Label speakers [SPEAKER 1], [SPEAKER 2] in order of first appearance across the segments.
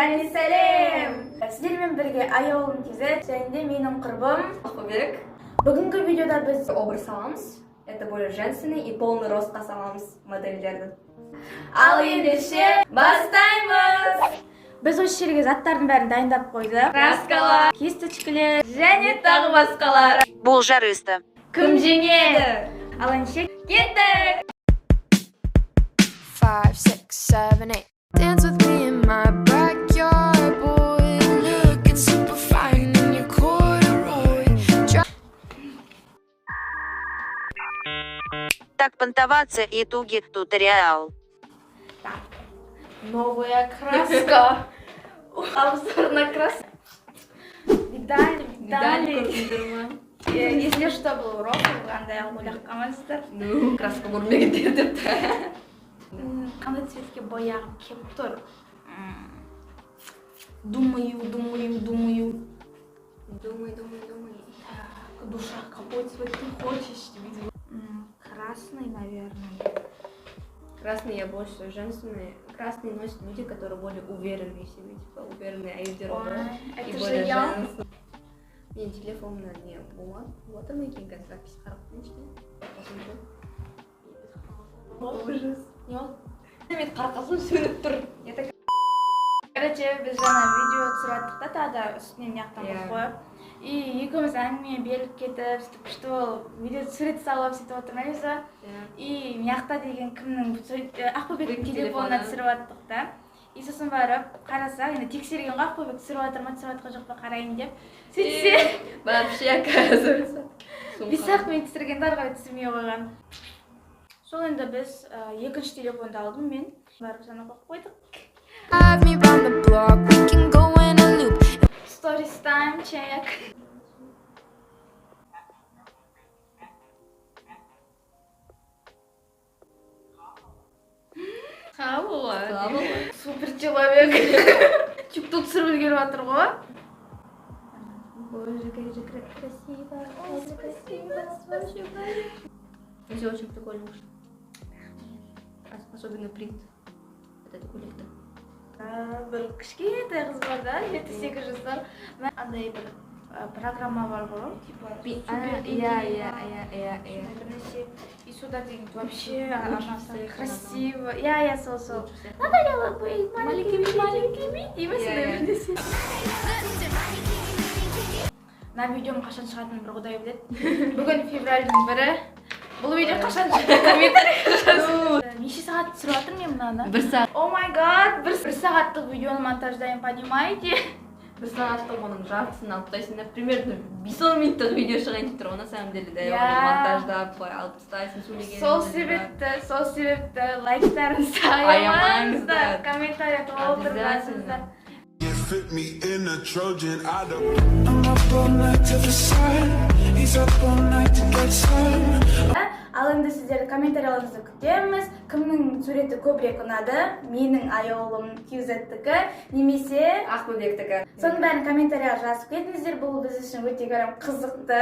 [SPEAKER 1] Және сәлем! Сіздермен бірге Аяулым KZ және де менің құрбым
[SPEAKER 2] Ақберік.
[SPEAKER 1] Бүгінгі видеода біз
[SPEAKER 2] Образ саламыз. Это более женственный и полный ростқа саламыз модельдерді.
[SPEAKER 1] Ал ендеше бастаймыз! Біз осы жерге заттардың бәрін дайындап қойдық.
[SPEAKER 2] Краскалар,
[SPEAKER 1] кисточкілер
[SPEAKER 2] және тағы басқалар.
[SPEAKER 3] Бұл жарысты.
[SPEAKER 1] Кім жеңеді? Ал ендеше кеттік!
[SPEAKER 4] 5, 6, 7, 8. Dance with me in my backyard, boy. Looking super fine in your corduroy.
[SPEAKER 3] Так понтоваться и тугит туториал.
[SPEAKER 1] Новая краска. Обзор на краску. Видали. Если что, был урок, қандай ойлаққамыздар.
[SPEAKER 2] Краска көрмегендер депті.
[SPEAKER 1] Қандай цветке бояғым келіп тұр. Думаю.
[SPEAKER 2] Думай.
[SPEAKER 1] Душа, какой цвет ты хочешь? Красный, наверное.
[SPEAKER 2] Красный я больше женственный. Красный носят люди, которые более уверенные в себе, типа уверенные, а их дорога.
[SPEAKER 1] Это
[SPEAKER 2] И
[SPEAKER 1] же
[SPEAKER 2] более
[SPEAKER 1] я.
[SPEAKER 2] женственные. Мен телефонымда не вот ма екен қазір запись қарап қойыңызшы. Ужас.
[SPEAKER 1] Не ол?
[SPEAKER 2] Мен қарқасын сөніп тұр.
[SPEAKER 1] Короче, біз жаңа видео түсіраттық та тағы да үстінен яқтан
[SPEAKER 2] Иә.
[SPEAKER 1] қойып. И екеуміз әңгіме беріліп кетіп, сөйтіп күшті ол видео сурет салып сөйтіп отырмыз. И мияқта деген кімнің Ақбөбектің телефонына түсіріп аттық та. И сосын барып қарасақ, енді тексерген ғой Ақбөбек түсіріп жатыр ма жоқ па қарайын деп. Сөйтсе,
[SPEAKER 2] Вообще, оказывается.
[SPEAKER 1] бисақ мен түсіргенді ары қарай түсірмей қойған. Сол енді біз екінші телефонды алдым мен. Барып саны қойып қойдық.
[SPEAKER 4] Have me round the block, we can go in a loop.
[SPEAKER 1] Stories time check.
[SPEAKER 2] Слава.
[SPEAKER 1] Супер человек. Тикток түсіріп үлгеріп жатыр ғой. Боже, как же красиво.
[SPEAKER 2] Все очень прикольно вышло. Особенно принт. Вот это көйлекті.
[SPEAKER 1] Бір кішкентай қыз бар да, 7-8 жасар. Андай бір программа бар ғой, типа
[SPEAKER 2] Иә.
[SPEAKER 1] бірнеше. И сюда деген вообще красиво. Иә, сол. Надо быть маленькими. Деймін сондай бірнеше. Мына видеом қашан шығатынын бір құдай біледі. Бүгін февральдың 1-і. Бұл видео қашан шығады? Комментарийға жазыңыз. Неше сағат түсіріп жатыр мен мынаны?
[SPEAKER 2] 1 сағат.
[SPEAKER 1] О май гад, 1 сағаттық видеоны монтаждайын, понимаете?
[SPEAKER 2] 1 сағаттық оның жартысын алып тастайсың. Например, 5 минуттық видео шығайын деп тұр ғой, на самом деле, да, оны монтаждап алып тастайсың, сөйлеген.
[SPEAKER 1] Сол себепті лайктарыңызды аямаңыздар, комментария толтырасыздар.
[SPEAKER 5] You fit me in a Trojan, I don't.
[SPEAKER 4] I'm up all night to the sun. He's up all night to get some.
[SPEAKER 1] Ал енді сіздерді комментарияларыңызды күтеміз. Кімнің суреті көбірек ұнады? Менің Аяулым KZ-тікі немесе
[SPEAKER 2] Ақбөбектікі.
[SPEAKER 1] соның бәрін комментарияға жазып кетіңіздер. Бұл біз үшін өте қызықты.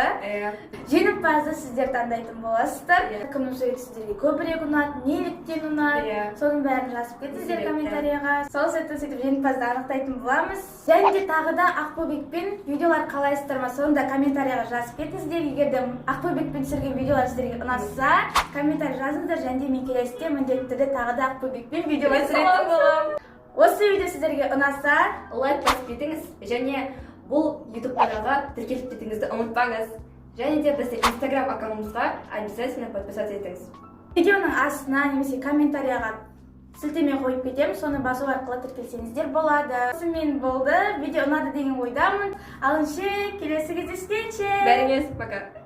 [SPEAKER 1] Жеңімпазды сіздер таңдайтын боласыздар. Кімнің суреті сіздерге көбірек ұнады, неліктен ұнады? Соның бәрін жазып кетіңіздер комментарияға. Сол сәтті сөйтіп жеңімпазды анықтайтын боламыз. Және де тағы да Ақбөбекпен видеолар қалайсыздар ма? Соны да комментарияға жазып кетіңіздер. Егер де Ақбөбекпен түсірген видеолар сіздерге ұнаса, комментарий жазыңыздар, және де мен келесіде міндетті түрде тағы да Ақбөбекпен видеолар түсіретін боламын. Осы видео сіздерге ұнаса,
[SPEAKER 2] лайк басып кетіңіз, және бұл YouTube каналға тіркеліп кетіңізді ұмытпаңыз. Және де біздің Instagram аккаунтымызға обязательно подписаться етіңіз.
[SPEAKER 1] видеоның астына немесе комментарияға сілтеме қойып кетемін, соны басу арқылы тіркелсеңіздер болады. Осымен болды, видео ұнады деген ойдамын. Алыншы, келесі кездескенше.
[SPEAKER 2] Бәріңіз, пока.